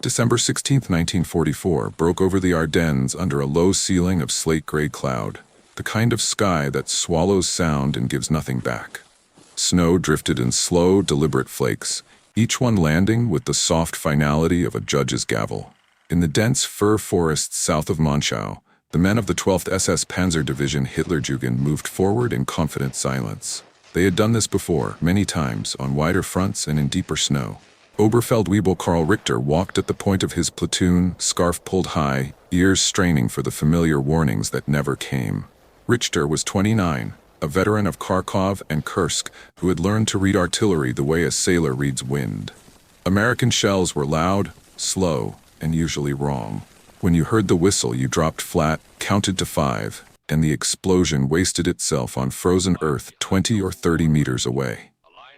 December 16, 1944, broke over the Ardennes under a low ceiling of slate-gray cloud, the kind of sky that swallows sound and gives nothing back. Snow drifted in slow, deliberate flakes, each one landing with the soft finality of a judge's gavel. In the dense fir forests south of Monschau, the men of the 12th SS Panzer Division Hitlerjugend moved forward in confident silence. They had done this before, many times, on wider fronts and in deeper snow. Oberfeldwebel Karl Richter walked at the point of his platoon, scarf pulled high, ears straining for the familiar warnings that never came. Richter was 29, a veteran of Kharkov and Kursk who had learned to read artillery the way a sailor reads wind. American shells were loud, slow, and usually wrong. When you heard the whistle, you dropped flat, counted to 5, and the explosion wasted itself on frozen earth 20 or 30 meters away.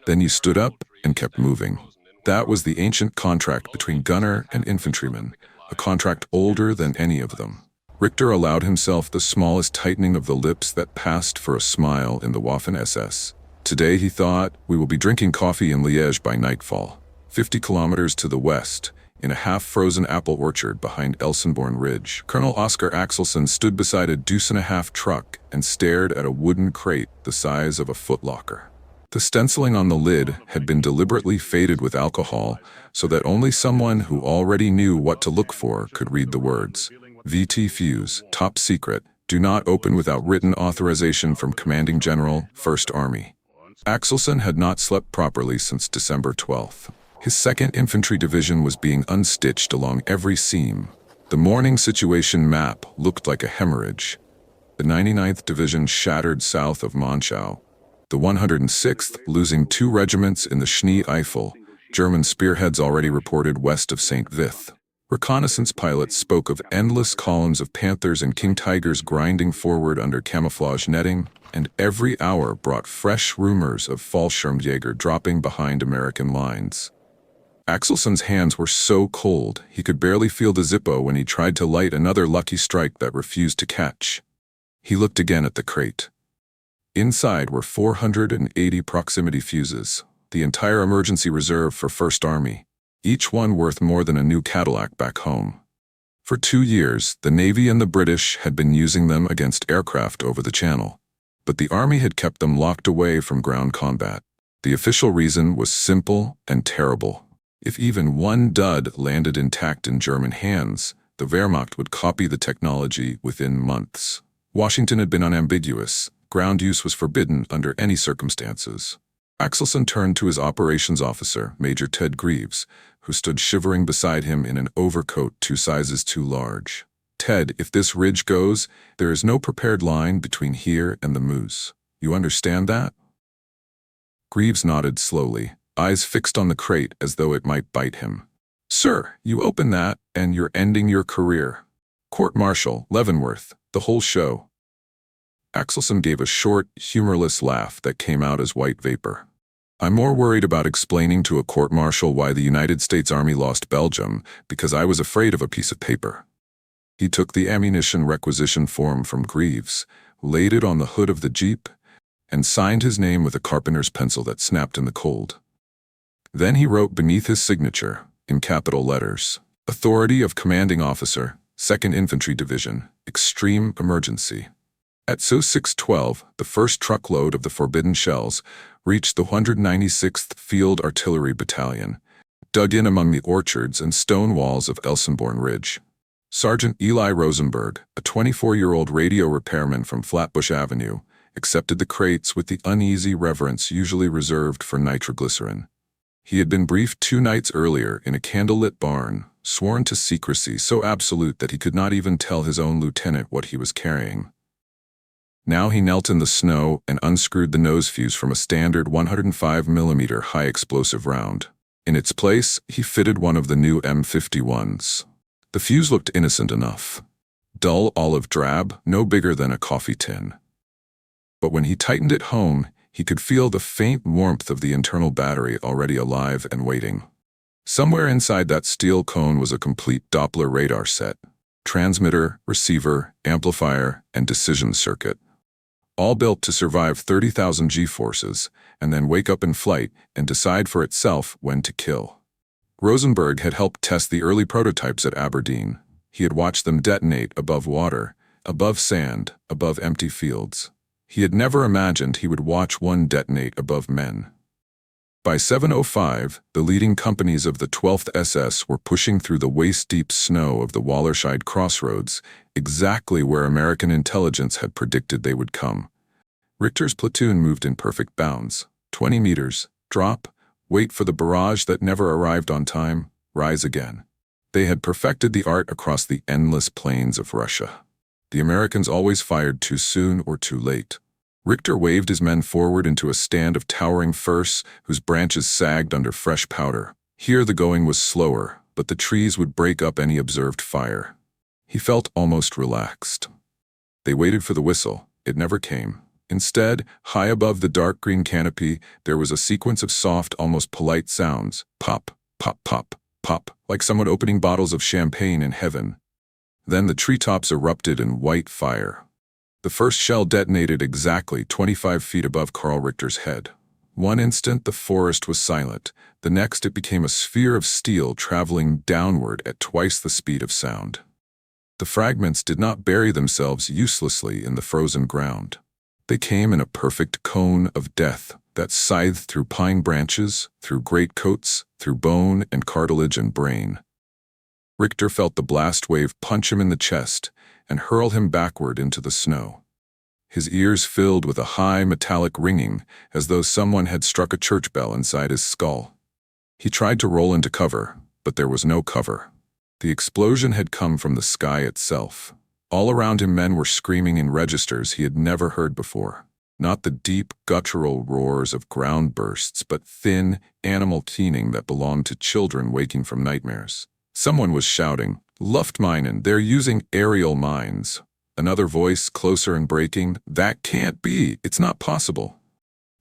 Then you stood up and kept moving. That was the ancient contract between gunner and infantryman, a contract older than any of them. Richter allowed himself the smallest tightening of the lips that passed for a smile in the Waffen-SS. Today, he thought, we will be drinking coffee in Liège by nightfall. 50 kilometers to the west, in a half-frozen apple orchard behind Elsenborn Ridge, Colonel Oscar Axelson stood beside a deuce-and-a-half truck and stared at a wooden crate the size of a footlocker. The stenciling on the lid had been deliberately faded with alcohol so that only someone who already knew what to look for could read the words. VT Fuse, top secret, do not open without written authorization from Commanding General, 1st Army. Axelson had not slept properly since December 12th. His 2nd Infantry Division was being unstitched along every seam. The morning situation map looked like a hemorrhage. The 99th Division shattered south of Monschau. The 106th losing 2 regiments in the Schnee Eifel, German spearheads already reported west of St. Vith. Reconnaissance pilots spoke of endless columns of Panthers and King Tigers grinding forward under camouflage netting, and every hour brought fresh rumors of Fallschirmjäger dropping behind American lines. Axelson's hands were so cold he could barely feel the Zippo when he tried to light another lucky strike that refused to catch. He looked again at the crate. Inside were 480 proximity fuses, the entire emergency reserve for 1st Army, each one worth more than a new Cadillac back home. For 2 years, the Navy and the British had been using them against aircraft over the Channel, but the Army had kept them locked away from ground combat. The official reason was simple and terrible. If even one dud landed intact in German hands, the Wehrmacht would copy the technology within months. Washington had been unambiguous. Ground use was forbidden under any circumstances. Axelson turned to his operations officer, Major Ted Greaves, who stood shivering beside him in an overcoat 2 sizes too large. Ted, if this ridge goes, there is no prepared line between here and the Meuse. You understand that? Greaves nodded slowly, eyes fixed on the crate as though it might bite him. Sir, you open that, and you're ending your career. Court-martial, Leavenworth, the whole show. Axelson gave a short, humorless laugh that came out as white vapor. I'm more worried about explaining to a court-martial why the United States Army lost Belgium because I was afraid of a piece of paper. He took the ammunition requisition form from Greaves, laid it on the hood of the Jeep, and signed his name with a carpenter's pencil that snapped in the cold. Then he wrote beneath his signature, in capital letters, Authority of Commanding Officer, 2nd Infantry Division, Extreme Emergency. At so 6:12, the first truckload of the forbidden shells reached the 196th Field Artillery Battalion, dug in among the orchards and stone walls of Elsenborn Ridge. Sergeant Eli Rosenberg, a 24-year-old radio repairman from Flatbush Avenue, accepted the crates with the uneasy reverence usually reserved for nitroglycerin. He had been briefed 2 nights earlier in a candlelit barn, sworn to secrecy so absolute that he could not even tell his own lieutenant what he was carrying. Now he knelt in the snow and unscrewed the nose fuse from a standard 105mm high-explosive round. In its place, he fitted one of the new M51s. The fuse looked innocent enough. Dull olive drab, no bigger than a coffee tin. But when he tightened it home, he could feel the faint warmth of the internal battery already alive and waiting. Somewhere inside that steel cone was a complete Doppler radar set. Transmitter, receiver, amplifier, and decision circuit. All built to survive 30,000 G-forces, and then wake up in flight and decide for itself when to kill. Rosenberg had helped test the early prototypes at Aberdeen. He had watched them detonate above water, above sand, above empty fields. He had never imagined he would watch one detonate above men. By 7:05, the leading companies of the 12th SS were pushing through the waist-deep snow of the Wallerscheid crossroads, exactly where American intelligence had predicted they would come. Richter's platoon moved in perfect bounds. 20 meters, drop, wait for the barrage that never arrived on time, rise again. They had perfected the art across the endless plains of Russia. The Americans always fired too soon or too late. Richter waved his men forward into a stand of towering firs whose branches sagged under fresh powder. Here the going was slower, but the trees would break up any observed fire. He felt almost relaxed. They waited for the whistle. It never came. Instead, high above the dark green canopy, there was a sequence of soft, almost polite sounds. Pop, pop, pop, pop, like someone opening bottles of champagne in heaven. Then the treetops erupted in white fire. The first shell detonated exactly 25 feet above Karl Richter's head. One instant the forest was silent. The next it became a sphere of steel traveling downward at twice the speed of sound. The fragments did not bury themselves uselessly in the frozen ground. They came in a perfect cone of death that scythed through pine branches, through greatcoats, through bone and cartilage and brain. Richter felt the blast wave punch him in the chest and hurl him backward into the snow. His ears filled with a high metallic ringing as though someone had struck a church bell inside his skull. He tried to roll into cover, but there was no cover. The explosion had come from the sky itself. All around him men were screaming in registers he had never heard before. Not the deep, guttural roars of ground bursts, but thin, animal keening that belonged to children waking from nightmares. Someone was shouting, "Luftminen, they're using aerial mines." Another voice, closer and breaking, "That can't be, it's not possible."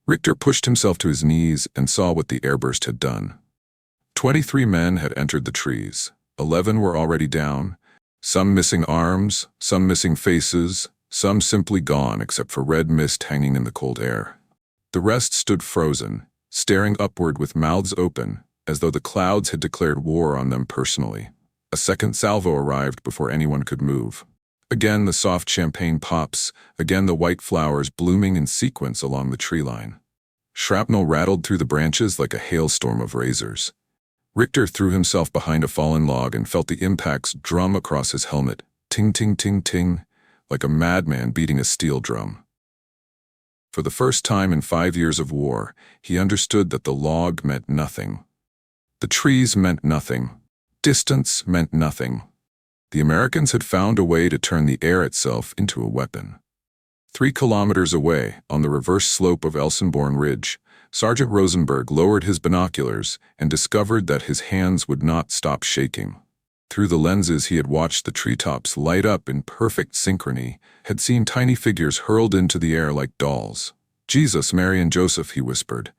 Richter pushed himself to his knees and saw what the airburst had done. 23 men had entered the trees. 11 were already down, some missing arms, some missing faces, some simply gone except for red mist hanging in the cold air. The rest stood frozen, staring upward with mouths open, as though the clouds had declared war on them personally. A second salvo arrived before anyone could move. Again the soft champagne pops, again the white flowers blooming in sequence along the tree line. Shrapnel rattled through the branches like a hailstorm of razors. Richter threw himself behind a fallen log and felt the impacts drum across his helmet, ting ting ting ting, like a madman beating a steel drum. For the first time in 5 years of war, he understood that the log meant nothing. The trees meant nothing. Distance meant nothing. The Americans had found a way to turn the air itself into a weapon. 3 kilometers away, on the reverse slope of Elsenborn Ridge, Sergeant Rosenberg lowered his binoculars and discovered that his hands would not stop shaking. Through the lenses he had watched the treetops light up in perfect synchrony, had seen tiny figures hurled into the air like dolls. "Jesus, Mary and Joseph," he whispered.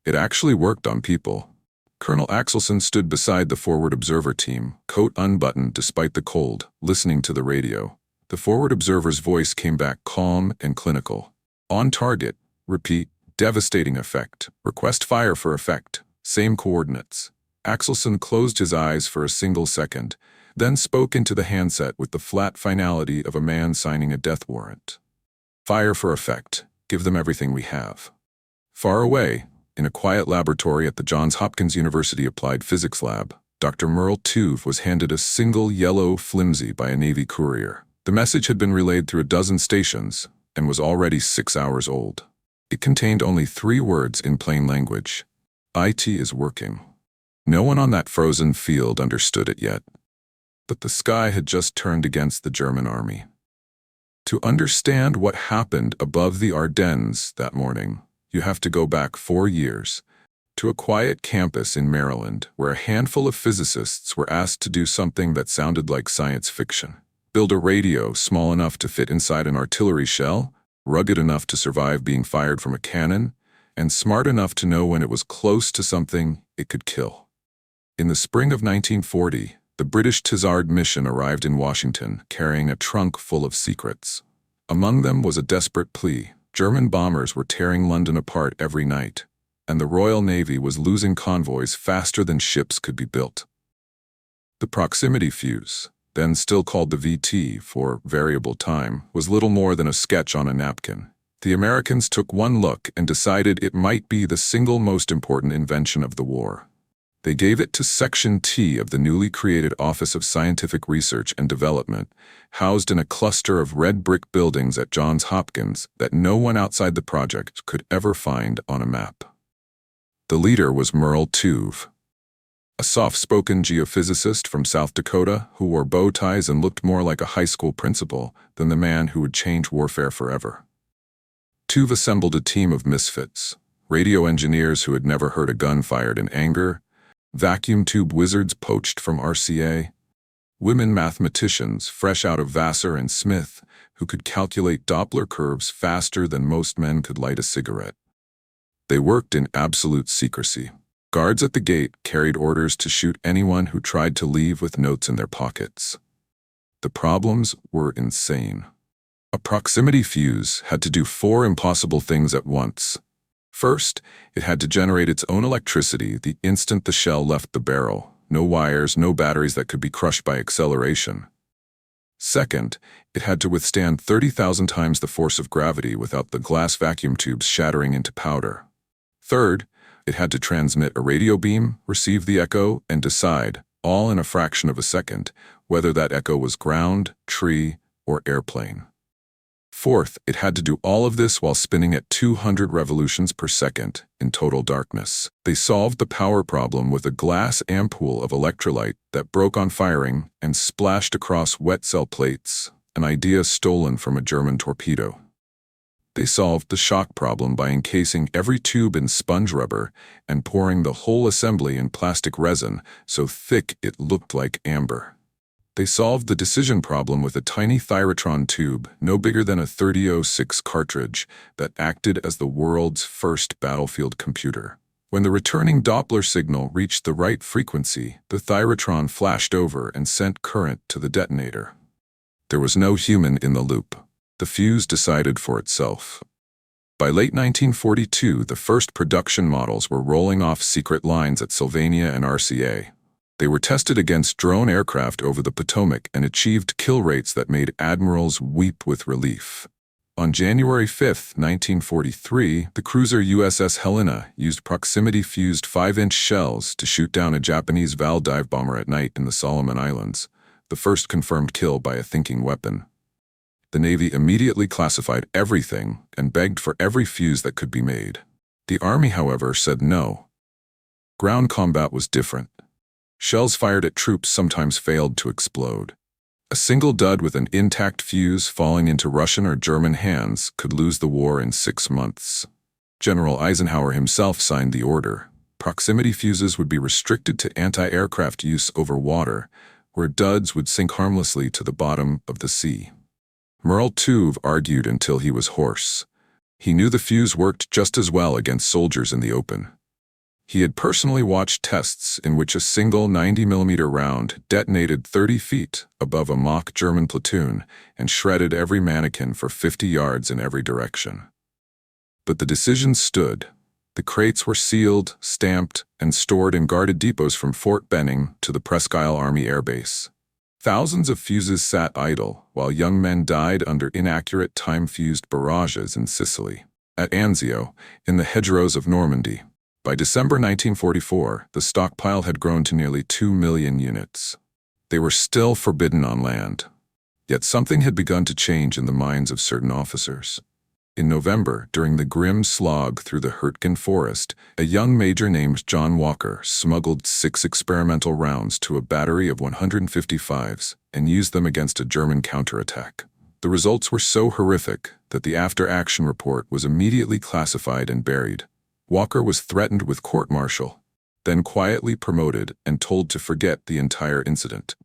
It actually worked on people. Colonel Axelson stood beside the forward observer team, coat unbuttoned despite the cold, listening to the radio. The forward observer's voice came back calm and clinical. "On target. Repeat. Devastating effect. Request fire for effect. Same coordinates." Axelson closed his eyes for a single second, then spoke into the handset with the flat finality of a man signing a death warrant. "Fire for effect. Give them everything we have." Far away, in a quiet laboratory at the Johns Hopkins University Applied Physics Lab, Dr. Merle Tuve was handed a single yellow flimsy by a Navy courier. The message had been relayed through a dozen stations and was already 6 hours old. It contained only 3 words in plain language. "IT is working." No one on that frozen field understood it yet. But the sky had just turned against the German army. To understand what happened above the Ardennes that morning, you have to go back 4 years, to a quiet campus in Maryland where a handful of physicists were asked to do something that sounded like science fiction. Build a radio small enough to fit inside an artillery shell, rugged enough to survive being fired from a cannon, and smart enough to know when it was close to something it could kill. In the spring of 1940, the British Tizard mission arrived in Washington, carrying a trunk full of secrets. Among them was a desperate plea. German bombers were tearing London apart every night. and the Royal Navy was losing convoys faster than ships could be built. The proximity fuse, then still called the VT for variable time, was little more than a sketch on a napkin. The Americans took one look and decided it might be the single most important invention of the war. They gave it to Section T of the newly created Office of Scientific Research and Development, housed in a cluster of red brick buildings at Johns Hopkins that no one outside the project could ever find on a map. The leader was Merle Tuve, a soft-spoken geophysicist from South Dakota who wore bow ties and looked more like a high school principal than the man who would change warfare forever. Tuve assembled a team of misfits, radio engineers who had never heard a gun fired in anger, vacuum tube wizards poached from RCA, women mathematicians fresh out of Vassar and Smith who could calculate Doppler curves faster than most men could light a cigarette. They worked in absolute secrecy. Guards at the gate carried orders to shoot anyone who tried to leave with notes in their pockets. The problems were insane. A proximity fuse had to do 4 impossible things at once. First, it had to generate its own electricity the instant the shell left the barrel. No wires, no batteries that could be crushed by acceleration. Second, it had to withstand 30,000 times the force of gravity without the glass vacuum tubes shattering into powder. Third, it had to transmit a radio beam, receive the echo, and decide, all in a fraction of a second, whether that echo was ground, tree, or airplane. Fourth, it had to do all of this while spinning at 200 revolutions per second in total darkness. They solved the power problem with a glass ampoule of electrolyte that broke on firing and splashed across wet cell plates, an idea stolen from a German torpedo. They solved the shock problem by encasing every tube in sponge rubber and pouring the whole assembly in plastic resin so thick it looked like amber. They solved the decision problem with a tiny thyratron tube, no bigger than a 3006 cartridge, that acted as the world's first battlefield computer. When the returning Doppler signal reached the right frequency, the thyratron flashed over and sent current to the detonator. There was no human in the loop. The fuse decided for itself. By late 1942, the first production models were rolling off secret lines at Sylvania and RCA. They were tested against drone aircraft over the Potomac and achieved kill rates that made admirals weep with relief. On January 5, 1943, the cruiser USS Helena used proximity-fused 5-inch shells to shoot down a Japanese Val dive bomber at night in the Solomon Islands, the first confirmed kill by a thinking weapon. The Navy immediately classified everything and begged for every fuse that could be made. The Army, however, said no. Ground combat was different. Shells fired at troops sometimes failed to explode. A single dud with an intact fuse falling into Russian or German hands could lose the war in 6 months. General Eisenhower himself signed the order. Proximity fuses would be restricted to anti-aircraft use over water, where duds would sink harmlessly to the bottom of the sea. Merle Tuve argued until he was hoarse. He knew the fuse worked just as well against soldiers in the open. He had personally watched tests in which a single 90mm round detonated 30 feet above a mock German platoon and shredded every mannequin for 50 yards in every direction. But the decision stood. The crates were sealed, stamped, and stored in guarded depots from Fort Benning to the Presque Isle Army Air Base. Thousands of fuses sat idle, while young men died under inaccurate time-fused barrages in Sicily. At Anzio, in the hedgerows of Normandy. By December 1944, the stockpile had grown to nearly 2 million units. They were still forbidden on land. Yet something had begun to change in the minds of certain officers. In November, during the grim slog through the Hurtgen forest, a young major named John Walker smuggled 6 experimental rounds to a battery of 155s and used them against a German counterattack. The results were so horrific that the after-action report was immediately classified and buried. Walker was threatened with court-martial, then quietly promoted and told to forget the entire incident.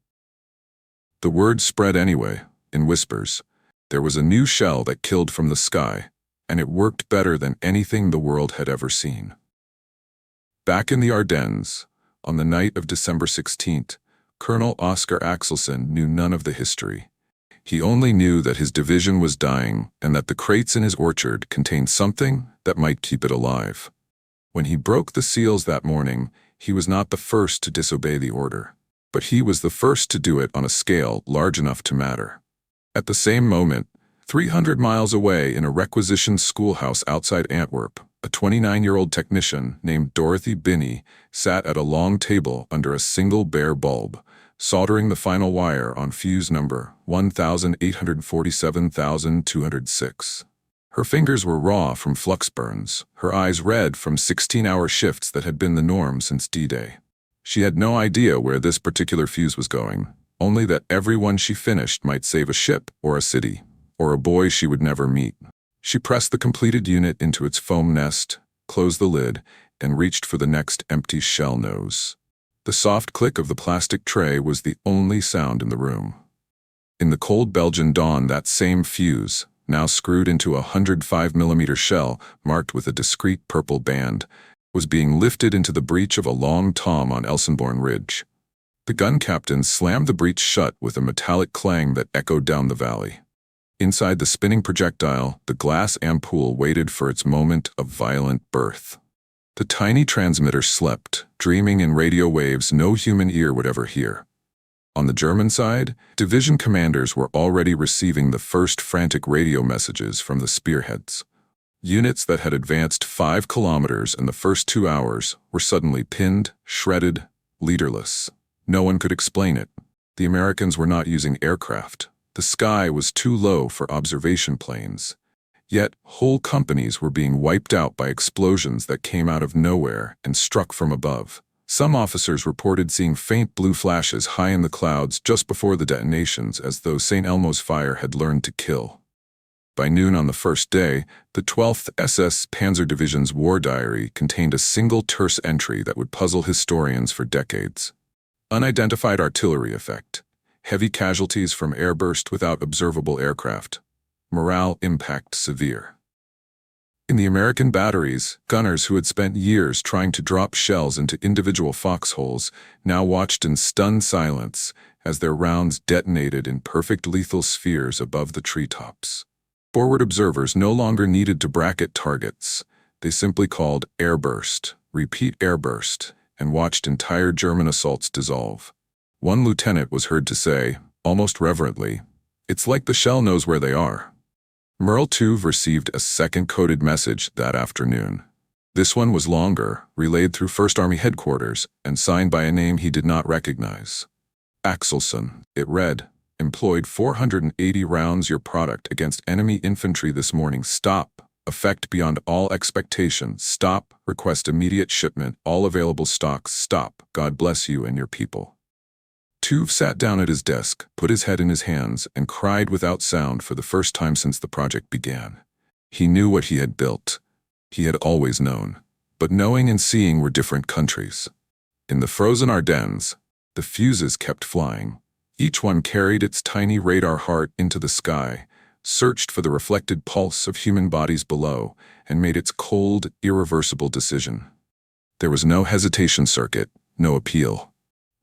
The word spread anyway, in whispers. There was a new shell that killed from the sky, and it worked better than anything the world had ever seen. Back in the Ardennes, on the night of December 16th, Colonel Oscar Axelson knew none of the history. He only knew that his division was dying and that the crates in his orchard contained something that might keep it alive. When he broke the seals that morning, he was not the first to disobey the order. But he was the first to do it on a scale large enough to matter. At the same moment, 300 miles away in a requisitioned schoolhouse outside Antwerp, a 29-year-old technician named Dorothy Binney sat at a long table under a single bare bulb, soldering the final wire on fuse number 1,847,206. Her fingers were raw from flux burns, her eyes red from 16-hour shifts that had been the norm since D-Day. She had no idea where this particular fuse was going, only that every one she finished might save a ship or a city, or a boy she would never meet. She pressed the completed unit into its foam nest, closed the lid, and reached for the next empty shell nose. The soft click of the plastic tray was the only sound in the room. In the cold Belgian dawn, that same fuse, now screwed into a 105mm shell marked with a discreet purple band, was being lifted into the breech of a long tom on Elsenborn Ridge. The gun captain slammed the breech shut with a metallic clang that echoed down the valley. Inside the spinning projectile, the glass ampoule waited for its moment of violent birth. The tiny transmitter slept, dreaming in radio waves no human ear would ever hear. On the German side, division commanders were already receiving the first frantic radio messages from the spearheads. Units that had advanced 5 kilometers in the first 2 hours were suddenly pinned, shredded, leaderless. No one could explain it. The Americans were not using aircraft. The sky was too low for observation planes. Yet, whole companies were being wiped out by explosions that came out of nowhere and struck from above. Some officers reported seeing faint blue flashes high in the clouds just before the detonations, as though St. Elmo's fire had learned to kill. By noon on the first day, the 12th SS Panzer Division's war diary contained a single terse entry that would puzzle historians for decades. Unidentified artillery effect. Heavy casualties from airburst without observable aircraft. Morale impact severe. In the American batteries, gunners who had spent years trying to drop shells into individual foxholes now watched in stunned silence as their rounds detonated in perfect lethal spheres above the treetops. Forward observers no longer needed to bracket targets. They simply called airburst, repeat airburst, and watched entire German assaults dissolve. One lieutenant was heard to say, almost reverently, "It's like the shell knows where they are." Merle Tuve received a second coded message that afternoon. This one was longer, relayed through 1st Army headquarters, and signed by a name he did not recognize. Axelson, it read, "Employed 480 rounds your product against enemy infantry this morning. Stop. Effect beyond all expectation. Stop. Request immediate shipment. All available stocks. Stop. God bless you and your people." Tuve sat down at his desk, put his head in his hands, and cried without sound for the first time since the project began. He knew what he had built. He had always known. But knowing and seeing were different countries. In the frozen Ardennes, the fuses kept flying. Each one carried its tiny radar heart into the sky, searched for the reflected pulse of human bodies below, and made its cold, irreversible decision. There was no hesitation circuit, no appeal.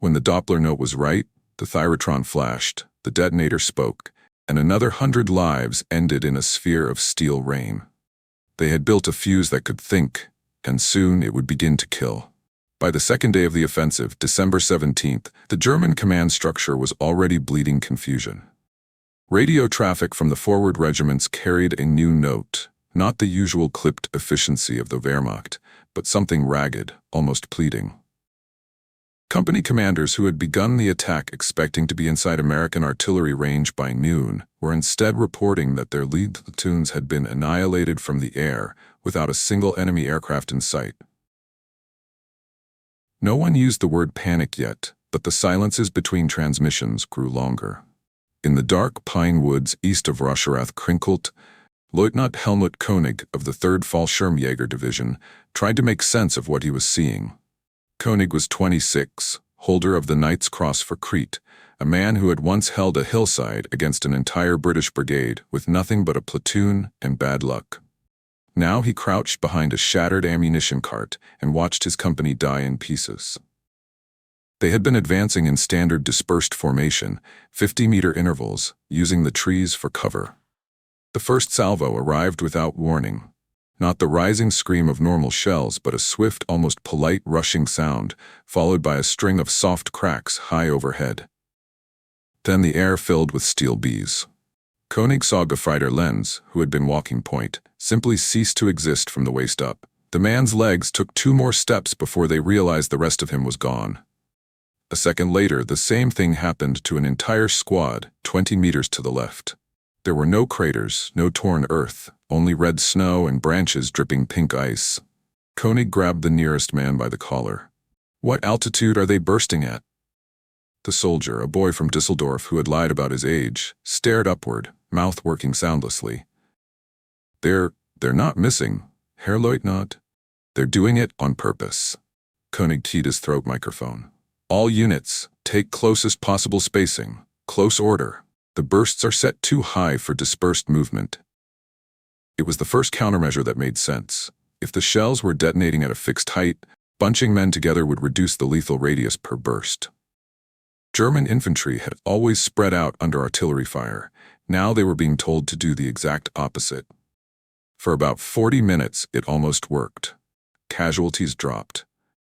When the Doppler note was right, the thyrotron flashed, the detonator spoke, and another 100 lives ended in a sphere of steel rain. They had built a fuse that could think, and soon it would begin to kill. By the second day of the offensive, December 17th, the German command structure was already bleeding confusion. Radio traffic from the forward regiments carried a new note, not the usual clipped efficiency of the Wehrmacht, but something ragged, almost pleading. Company commanders who had begun the attack expecting to be inside American artillery range by noon were instead reporting that their lead platoons had been annihilated from the air without a single enemy aircraft in sight. No one used the word panic yet, but the silences between transmissions grew longer. In the dark pine woods east of Roscherath-Krinkelt, Lieutenant Helmut Koenig of the 3rd Fallschirmjäger Division tried to make sense of what he was seeing. Koenig was 26, holder of the Knight's Cross for Crete, a man who had once held a hillside against an entire British brigade with nothing but a platoon and bad luck. Now he crouched behind a shattered ammunition cart and watched his company die in pieces. They had been advancing in standard dispersed formation, 50-meter intervals, using the trees for cover. The first salvo arrived without warning. Not the rising scream of normal shells, but a swift, almost polite rushing sound, followed by a string of soft cracks high overhead. Then the air filled with steel bees. Koenig saw Gefreiter Lenz, who had been walking point, simply cease to exist from the waist up. The man's legs took 2 more steps before they realized the rest of him was gone. A second later, the same thing happened to an entire squad 20 meters to the left. There were no craters, no torn earth, only red snow and branches dripping pink ice. Koenig grabbed the nearest man by the collar. "What altitude are they bursting at?" The soldier, a boy from Düsseldorf who had lied about his age, stared upward, mouth working soundlessly. They're not missing, Herr Leutnant. They're doing it on purpose." Koenig keyed his throat microphone. "All units, take closest possible spacing. Close order. The bursts are set too high for dispersed movement." It was the first countermeasure that made sense. If the shells were detonating at a fixed height, bunching men together would reduce the lethal radius per burst. German infantry had always spread out under artillery fire. Now they were being told to do the exact opposite. For about 40 minutes, it almost worked. Casualties dropped.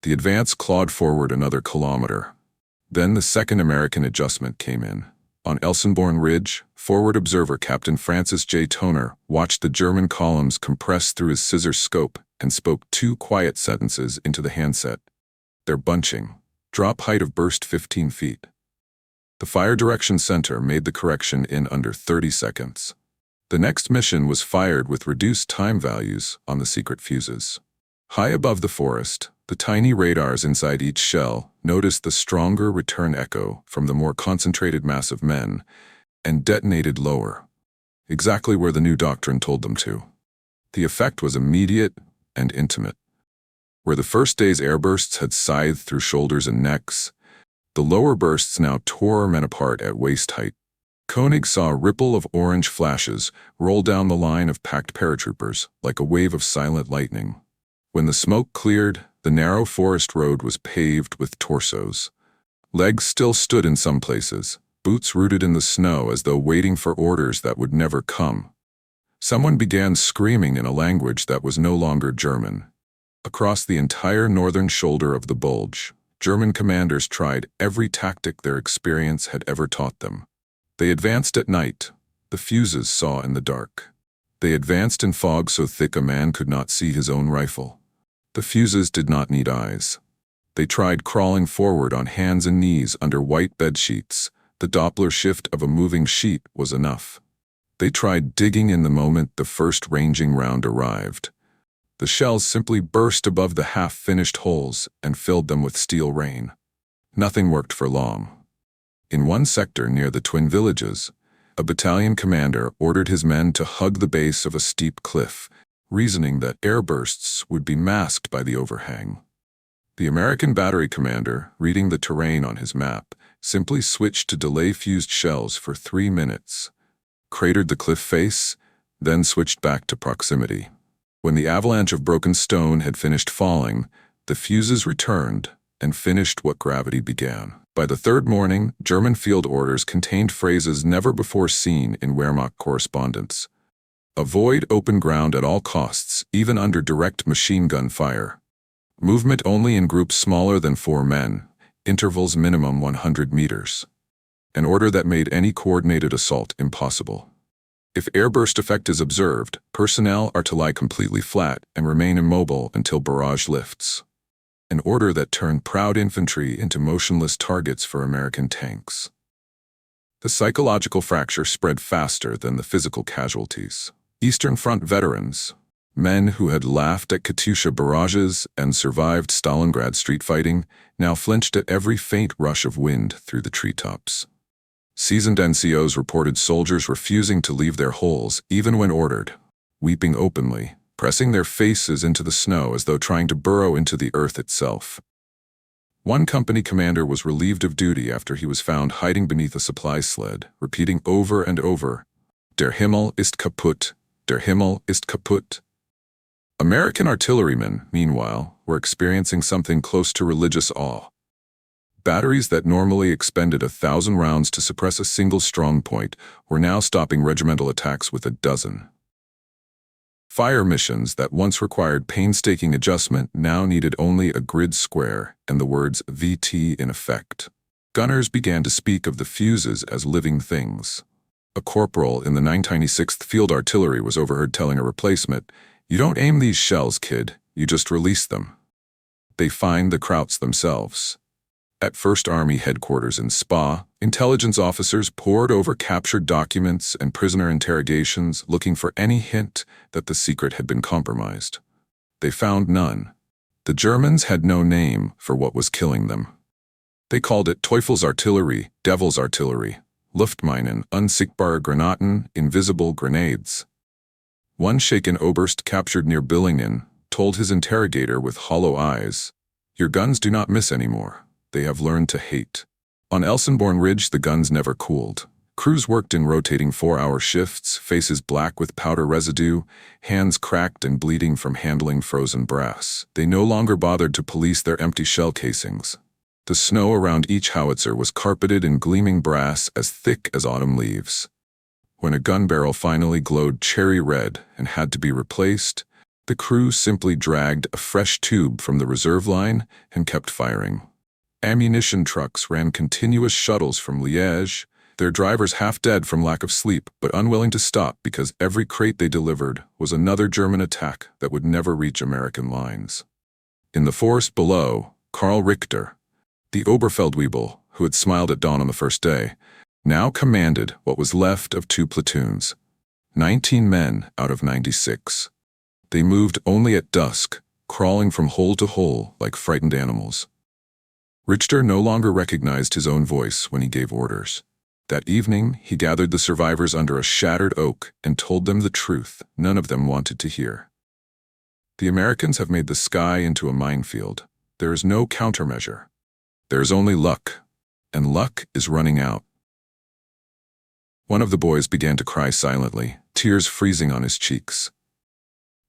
The advance clawed forward another kilometer. Then the second American adjustment came in. On Elsenborn Ridge, forward observer Captain Francis J. Toner watched the German columns compress through his scissor scope and spoke 2 quiet sentences into the handset. "They're bunching. Drop height of burst 15 feet. The Fire Direction Center made the correction in under 30 seconds. The next mission was fired with reduced time values on the secret fuses. High above the forest, the tiny radars inside each shell noticed the stronger return echo from the more concentrated mass of men and detonated lower, exactly where the new doctrine told them to. The effect was immediate and intimate. Where the first day's airbursts had scythed through shoulders and necks, the lower bursts now tore men apart at waist height. Koenig saw a ripple of orange flashes roll down the line of packed paratroopers like a wave of silent lightning. When the smoke cleared, the narrow forest road was paved with torsos. Legs still stood in some places, boots rooted in the snow as though waiting for orders that would never come. Someone began screaming in a language that was no longer German. Across the entire northern shoulder of the Bulge, German commanders tried every tactic their experience had ever taught them. They advanced at night. The fuses saw in the dark. They advanced in fog so thick a man could not see his own rifle. The fuses did not need eyes. They tried crawling forward on hands and knees under white bed sheets. The Doppler shift of a moving sheet was enough. They tried digging in the moment the first ranging round arrived. The shells simply burst above the half-finished holes and filled them with steel rain. Nothing worked for long. In one sector near the twin villages, a battalion commander ordered his men to hug the base of a steep cliff, reasoning that airbursts would be masked by the overhang. The American battery commander, reading the terrain on his map, simply switched to delay-fused shells for 3 minutes, cratered the cliff face, then switched back to proximity. When the avalanche of broken stone had finished falling, the fuses returned and finished what gravity began. By the 3rd morning, German field orders contained phrases never before seen in Wehrmacht correspondence. Avoid open ground at all costs, even under direct machine gun fire. Movement only in groups smaller than 4 men, intervals minimum 100 meters. An order that made any coordinated assault impossible. If airburst effect is observed, personnel are to lie completely flat and remain immobile until barrage lifts. An order that turned proud infantry into motionless targets for American tanks. The psychological fracture spread faster than the physical casualties. Eastern Front veterans, men who had laughed at Katyusha barrages and survived Stalingrad street fighting, now flinched at every faint rush of wind through the treetops. Seasoned NCOs reported soldiers refusing to leave their holes even when ordered, weeping openly, pressing their faces into the snow as though trying to burrow into the earth itself. One company commander was relieved of duty after he was found hiding beneath a supply sled, repeating over and over, "Der Himmel ist kaputt, der Himmel ist kaputt." American artillerymen, meanwhile, were experiencing something close to religious awe. Batteries that normally expended 1,000 rounds to suppress a single strong point were now stopping regimental attacks with 12. Fire missions that once required painstaking adjustment now needed only a grid square and the words VT in effect. Gunners began to speak of the fuses as living things. A corporal in the 996th Field Artillery was overheard telling a replacement, "You don't aim these shells, kid, you just release them. They find the krauts themselves." At 1st Army headquarters in Spa, intelligence officers pored over captured documents and prisoner interrogations looking for any hint that the secret had been compromised. They found none. The Germans had no name for what was killing them. They called it Teufelsartillerie, Devil's Artillery, Luftminen, Unsichtbare Granaten, invisible grenades. One shaken Oberst captured near Billingen told his interrogator with hollow eyes, "Your guns do not miss anymore. They have learned to hate." On Elsenborn Ridge, the guns never cooled. Crews worked in rotating 4-hour shifts, faces black with powder residue, hands cracked and bleeding from handling frozen brass. They no longer bothered to police their empty shell casings. The snow around each howitzer was carpeted in gleaming brass as thick as autumn leaves. When a gun barrel finally glowed cherry red and had to be replaced, the crew simply dragged a fresh tube from the reserve line and kept firing. Ammunition trucks ran continuous shuttles from Liège, their drivers half dead from lack of sleep but unwilling to stop because every crate they delivered was another German attack that would never reach American lines. In the forest below, Karl Richter, the Oberfeldwebel, who had smiled at dawn on the first day, now commanded what was left of 2 platoons, 19 men out of 96. They moved only at dusk, crawling from hole to hole like frightened animals. Richter no longer recognized his own voice when he gave orders. That evening, he gathered the survivors under a shattered oak and told them the truth none of them wanted to hear. The Americans have made the sky into a minefield. There is no countermeasure. There is only luck, and luck is running out. One of the boys began to cry silently, tears freezing on his cheeks.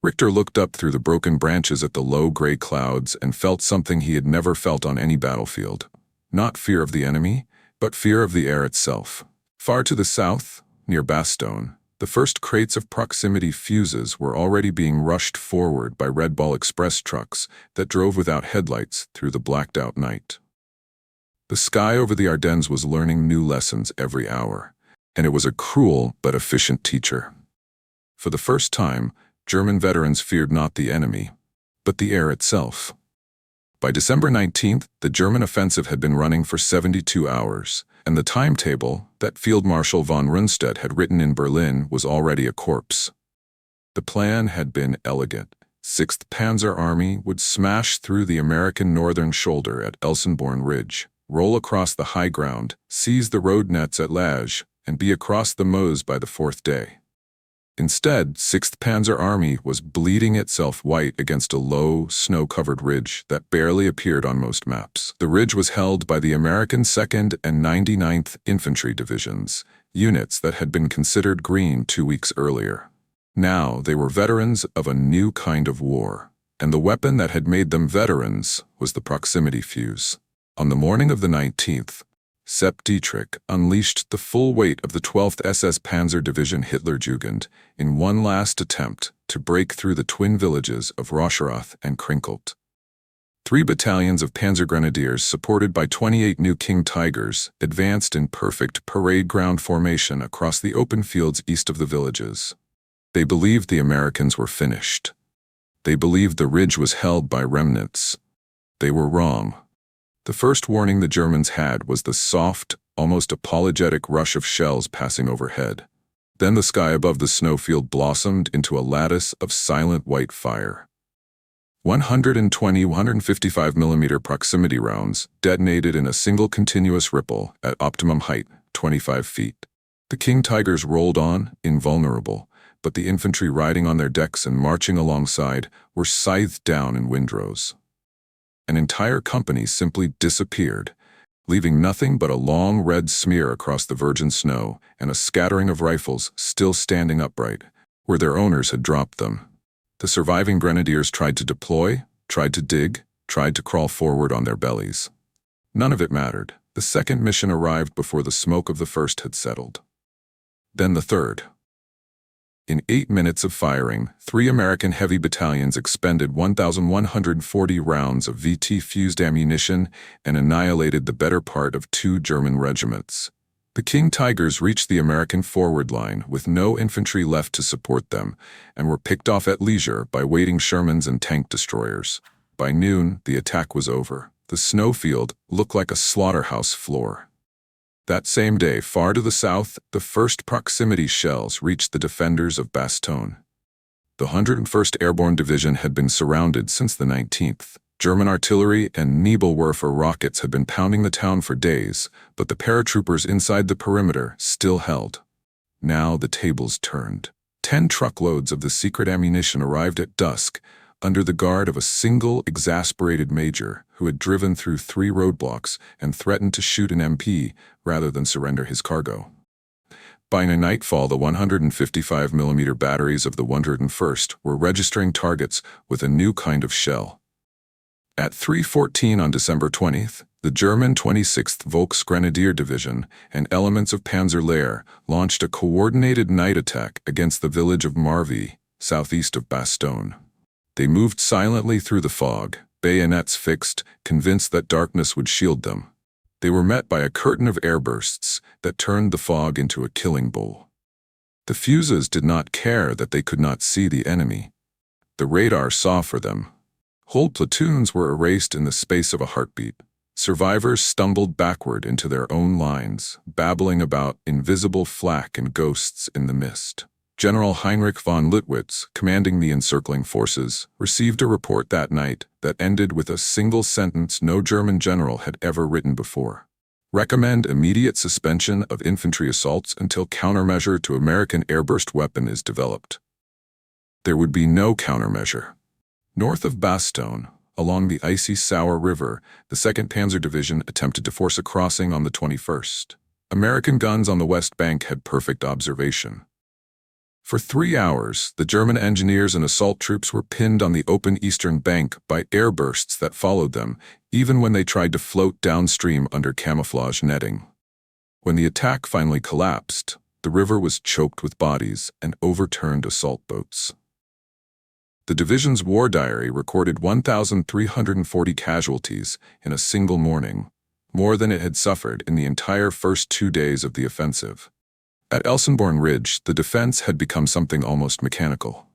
Richter looked up through the broken branches at the low gray clouds and felt something he had never felt on any battlefield. Not fear of the enemy, but fear of the air itself. Far to the south, near Bastogne, the first crates of proximity fuses were already being rushed forward by Red Ball Express trucks that drove without headlights through the blacked-out night. The sky over the Ardennes was learning new lessons every hour, and it was a cruel but efficient teacher. For the first time, German veterans feared not the enemy, but the air itself. By December 19th, the German offensive had been running for 72 hours, and the timetable that Field Marshal von Rundstedt had written in Berlin was already a corpse. The plan had been elegant. 6th Panzer Army would smash through the American northern shoulder at Elsenborn Ridge, roll across the high ground, seize the road nets at Liège, and be across the Meuse by the 4th day. Instead, 6th Panzer Army was bleeding itself white against a low, snow-covered ridge that barely appeared on most maps. The ridge was held by the American 2nd and 99th Infantry Divisions, units that had been considered green 2 weeks earlier. Now they were veterans of a new kind of war, and the weapon that had made them veterans was the proximity fuse. On the morning of the 19th, Sepp Dietrich unleashed the full weight of the 12th SS Panzer Division Hitlerjugend in one last attempt to break through the twin villages of Rocherath and Krinkelt. 3 battalions of Panzer Grenadiers, supported by 28 new King Tigers, advanced in perfect parade ground formation across the open fields east of the villages. They believed the Americans were finished. They believed the ridge was held by remnants. They were wrong. The first warning the Germans had was the soft, almost apologetic rush of shells passing overhead. Then the sky above the snowfield blossomed into a lattice of silent white fire. 120 155mm proximity rounds detonated in a single continuous ripple at optimum height, 25 feet. The King Tigers rolled on, invulnerable, but the infantry riding on their decks and marching alongside were scythed down in windrows. An entire company simply disappeared, leaving nothing but a long red smear across the virgin snow and a scattering of rifles still standing upright, where their owners had dropped them. The surviving grenadiers tried to deploy, tried to dig, tried to crawl forward on their bellies. None of it mattered. The second mission arrived before the smoke of the first had settled. Then the third. In 8 minutes of firing, 3 American heavy battalions expended 1,140 rounds of VT-fused ammunition and annihilated the better part of 2 German regiments. The King Tigers reached the American forward line with no infantry left to support them and were picked off at leisure by waiting Shermans and tank destroyers. By noon, the attack was over. The snowfield looked like a slaughterhouse floor. That same day, far to the south, the first proximity shells reached the defenders of Bastogne. The 101st Airborne Division had been surrounded since the 19th. German artillery and Nebelwerfer rockets had been pounding the town for days, but the paratroopers inside the perimeter still held. Now the tables turned. 10 truckloads of the secret ammunition arrived at dusk, under the guard of a single exasperated major who had driven through 3 roadblocks and threatened to shoot an MP rather than surrender his cargo. By nightfall, the 155mm batteries of the 101st were registering targets with a new kind of shell. At 3:14 on December 20th, the German 26th Volksgrenadier Division and elements of Panzer Lehr launched a coordinated night attack against the village of Marvy, southeast of Bastogne. They moved silently through the fog, bayonets fixed, convinced that darkness would shield them. They were met by a curtain of airbursts that turned the fog into a killing bowl. The fuzes did not care that they could not see the enemy. The radar saw for them. Whole platoons were erased in the space of a heartbeat. Survivors stumbled backward into their own lines, babbling about invisible flak and ghosts in the mist. General Heinrich von Littwitz, commanding the encircling forces, received a report that night that ended with a single sentence no German general had ever written before. Recommend immediate suspension of infantry assaults until countermeasure to American airburst weapon is developed. There would be no countermeasure. North of Bastogne, along the icy Sauer River, the 2nd Panzer Division attempted to force a crossing on the 21st. American guns on the west bank had perfect observation. For 3 hours, the German engineers and assault troops were pinned on the open eastern bank by airbursts that followed them, even when they tried to float downstream under camouflage netting. When the attack finally collapsed, the river was choked with bodies and overturned assault boats. The division's war diary recorded 1,340 casualties in a single morning, more than it had suffered in the entire first 2 days of the offensive. At Elsenborn Ridge, the defense had become something almost mechanical.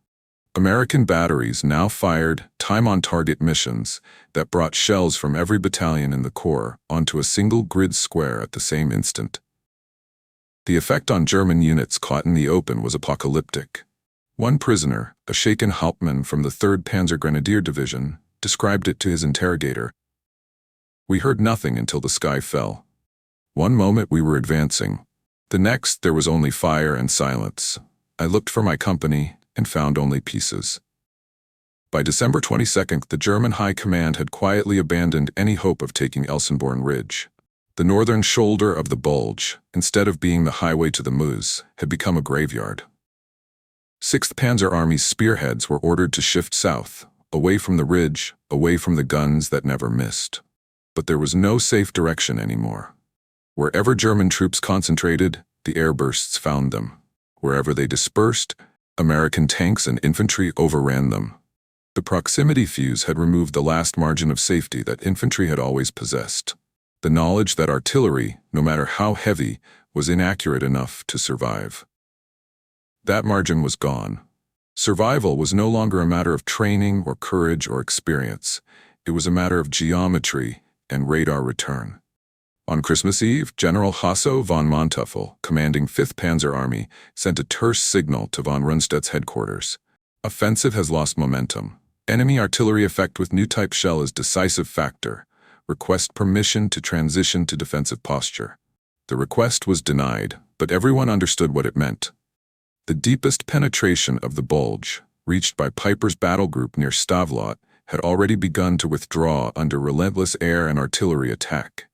American batteries now fired time-on-target missions that brought shells from every battalion in the Corps onto a single grid square at the same instant. The effect on German units caught in the open was apocalyptic. One prisoner, a shaken Hauptmann from the 3rd Panzer Grenadier Division, described it to his interrogator. "We heard nothing until the sky fell. One moment we were advancing. The next there was only fire and silence. I looked for my company and found only pieces." By December 22nd, the German High Command had quietly abandoned any hope of taking Elsenborn Ridge. The northern shoulder of the Bulge, instead of being the highway to the Meuse, had become a graveyard. 6th Panzer Army's spearheads were ordered to shift south, away from the ridge, away from the guns that never missed. But there was no safe direction anymore. Wherever German troops concentrated, the airbursts found them. Wherever they dispersed, American tanks and infantry overran them. The proximity fuse had removed the last margin of safety that infantry had always possessed. The knowledge that artillery, no matter how heavy, was inaccurate enough to survive. That margin was gone. Survival was no longer a matter of training or courage or experience. It was a matter of geometry and radar return. On Christmas Eve, General Hasso von Manteuffel, commanding 5th Panzer Army, sent a terse signal to von Rundstedt's headquarters. "Offensive has lost momentum. Enemy artillery effect with new type shell is decisive factor. Request permission to transition to defensive posture." The request was denied, but everyone understood what it meant. The deepest penetration of the Bulge, reached by Piper's battle group near Stavelot, had already begun to withdraw under relentless air and artillery attack.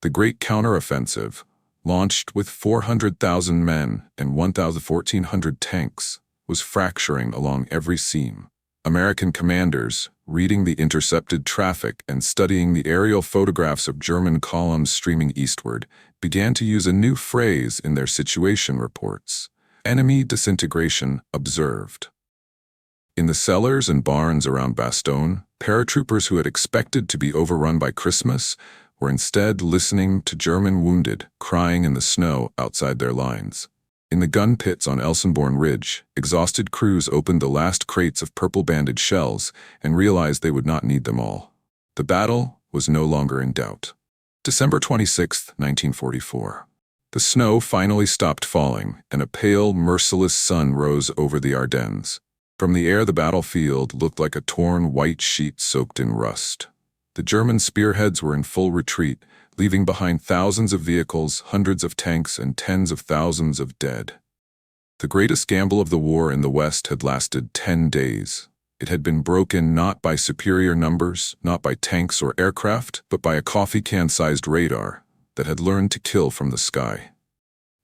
The great counteroffensive, launched with 400,000 men and 1,400 tanks, was fracturing along every seam. American commanders, reading the intercepted traffic and studying the aerial photographs of German columns streaming eastward, began to use a new phrase in their situation reports: Enemy disintegration observed. In the cellars and barns around Bastogne, paratroopers who had expected to be overrun by Christmas were instead listening to German wounded crying in the snow outside their lines. In the gun pits on Elsenborn Ridge, exhausted crews opened the last crates of purple-banded shells and realized they would not need them all. The battle was no longer in doubt. December 26, 1944. The snow finally stopped falling, and a pale, merciless sun rose over the Ardennes. From the air, the battlefield looked like a torn white sheet soaked in rust. The German spearheads were in full retreat, leaving behind thousands of vehicles, hundreds of tanks, and tens of thousands of dead. The greatest gamble of the war in the West had lasted 10 days. It had been broken not by superior numbers, not by tanks or aircraft, but by a coffee can-sized radar that had learned to kill from the sky.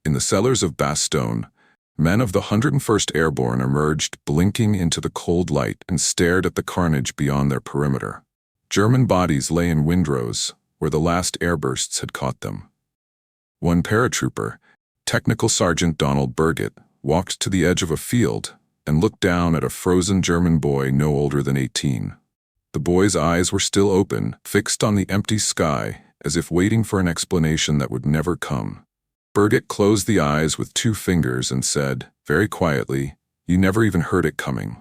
In the cellars of Bastogne, men of the 101st Airborne emerged, blinking into the cold light, and stared at the carnage beyond their perimeter. German bodies lay in windrows, where the last airbursts had caught them. One paratrooper, Technical Sergeant Donald Burgett, walked to the edge of a field and looked down at a frozen German boy no older than 18. The boy's eyes were still open, fixed on the empty sky, as if waiting for an explanation that would never come. Burgett closed the eyes with 2 fingers and said, very quietly, "You never even heard it coming."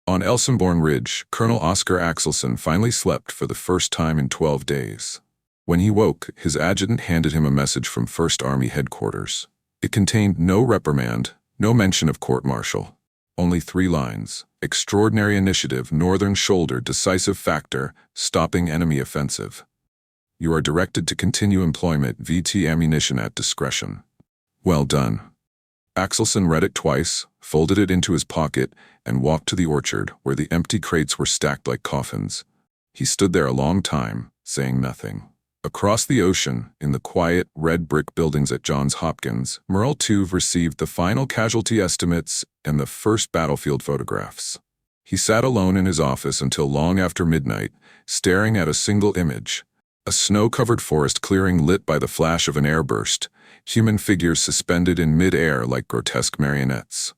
On Elsenborn Ridge, Colonel Oscar Axelson finally slept for the first time in 12 days. When he woke, his adjutant handed him a message from 1st Army headquarters. It contained no reprimand, no mention of court-martial. Only 3 lines. Extraordinary initiative, northern shoulder, decisive factor, stopping enemy offensive. You are directed to continue employment VT ammunition at discretion. Well done. Axelson read it twice, folded it into his pocket, and walked to the orchard where the empty crates were stacked like coffins. He stood there a long time, saying nothing. Across the ocean, in the quiet, red brick buildings at Johns Hopkins, Merle Tuve received the final casualty estimates and the first battlefield photographs. He sat alone in his office until long after midnight, staring at a single image. A snow-covered forest clearing lit by the flash of an airburst, human figures suspended in mid-air like grotesque marionettes.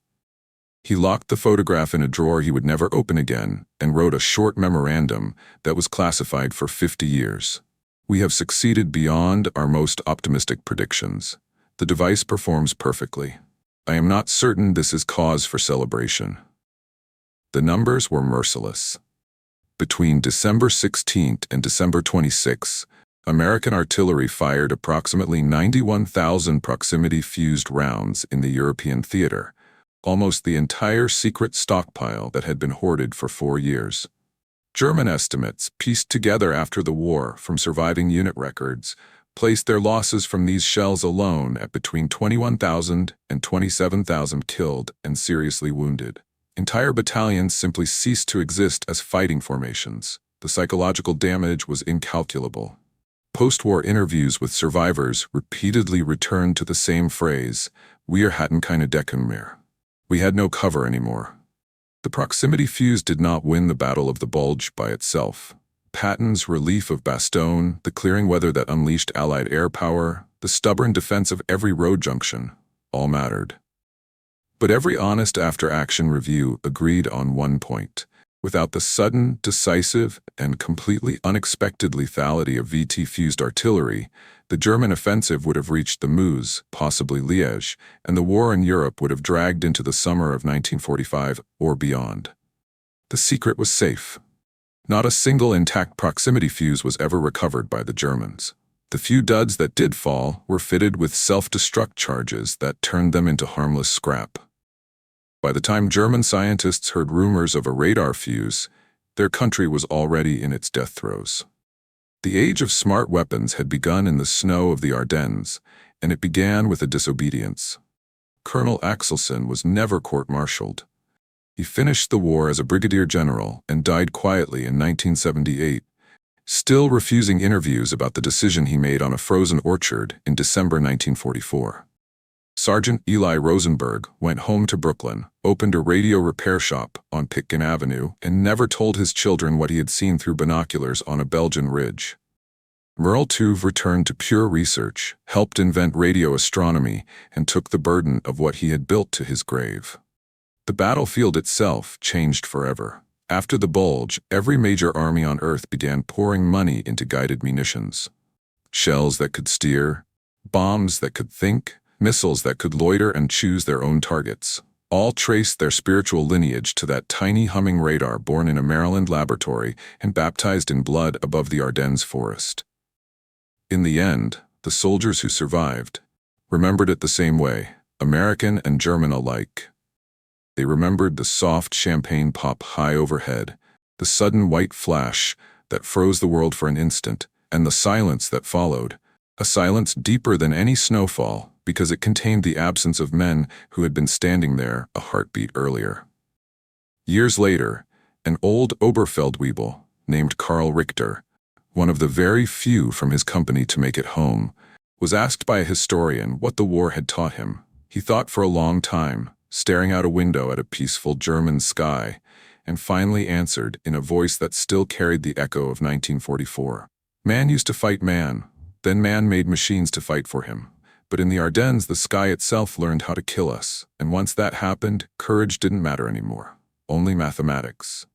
He locked the photograph in a drawer he would never open again and wrote a short memorandum that was classified for 50 years. We have succeeded beyond our most optimistic predictions. The device performs perfectly. I am not certain this is cause for celebration. The numbers were merciless. Between December 16th and December 26th, American artillery fired approximately 91,000 proximity-fused rounds in the European theater, almost the entire secret stockpile that had been hoarded for 4 years. German estimates, pieced together after the war from surviving unit records, placed their losses from these shells alone at between 21,000 and 27,000 killed and seriously wounded. Entire battalions simply ceased to exist as fighting formations. The psychological damage was incalculable. Post-war interviews with survivors repeatedly returned to the same phrase, "Wir hatten keine Deckung mehr." We had no cover anymore. The proximity fuse did not win the Battle of the Bulge by itself. Patton's relief of Bastogne, the clearing weather that unleashed Allied air power, the stubborn defense of every road junction, all mattered. But every honest after-action review agreed on one point. Without the sudden, decisive, and completely unexpected lethality of VT-fused artillery, the German offensive would have reached the Meuse, possibly Liège, and the war in Europe would have dragged into the summer of 1945 or beyond. The secret was safe. Not a single intact proximity fuse was ever recovered by the Germans. The few duds that did fall were fitted with self-destruct charges that turned them into harmless scrap. By the time German scientists heard rumors of a radar fuse, their country was already in its death throes. The age of smart weapons had begun in the snow of the Ardennes, and it began with a disobedience. Colonel Axelson was never court-martialed. He finished the war as a brigadier general and died quietly in 1978, still refusing interviews about the decision he made on a frozen orchard in December 1944. Sergeant Eli Rosenberg went home to Brooklyn, opened a radio repair shop on Pitkin Avenue, and never told his children what he had seen through binoculars on a Belgian ridge. Merle Tuve returned to pure research, helped invent radio astronomy, and took the burden of what he had built to his grave. The battlefield itself changed forever. After the Bulge, every major army on Earth began pouring money into guided munitions. Shells that could steer, bombs that could think, missiles that could loiter and choose their own targets. All traced their spiritual lineage to that tiny humming radar born in a Maryland laboratory and baptized in blood above the Ardennes forest. In the end, the soldiers who survived remembered it the same way, American and German alike. They remembered the soft champagne pop high overhead, the sudden white flash that froze the world for an instant, and the silence that followed, a silence deeper than any snowfall because it contained the absence of men who had been standing there a heartbeat earlier. Years later, an old Oberfeldwebel named Karl Richter, one of the very few from his company to make it home, was asked by a historian what the war had taught him. He thought for a long time, staring out a window at a peaceful German sky, and finally answered in a voice that still carried the echo of 1944. Man used to fight man, then man made machines to fight for him. But in the Ardennes, the sky itself learned how to kill us, and once that happened, courage didn't matter anymore, only mathematics.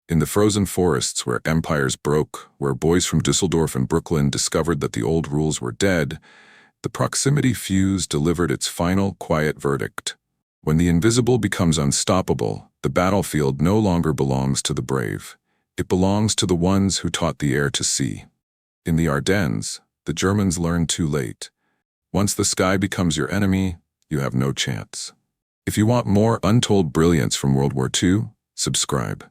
In the frozen forests where empires broke, where boys from Dusseldorf and Brooklyn discovered that the old rules were dead, the proximity fuse delivered its final, quiet verdict. When the invisible becomes unstoppable, the battlefield no longer belongs to the brave. It belongs to the ones who taught the air to see. In the Ardennes, the Germans learned too late. Once the sky becomes your enemy, you have no chance. If you want more untold brilliance from World War II, subscribe.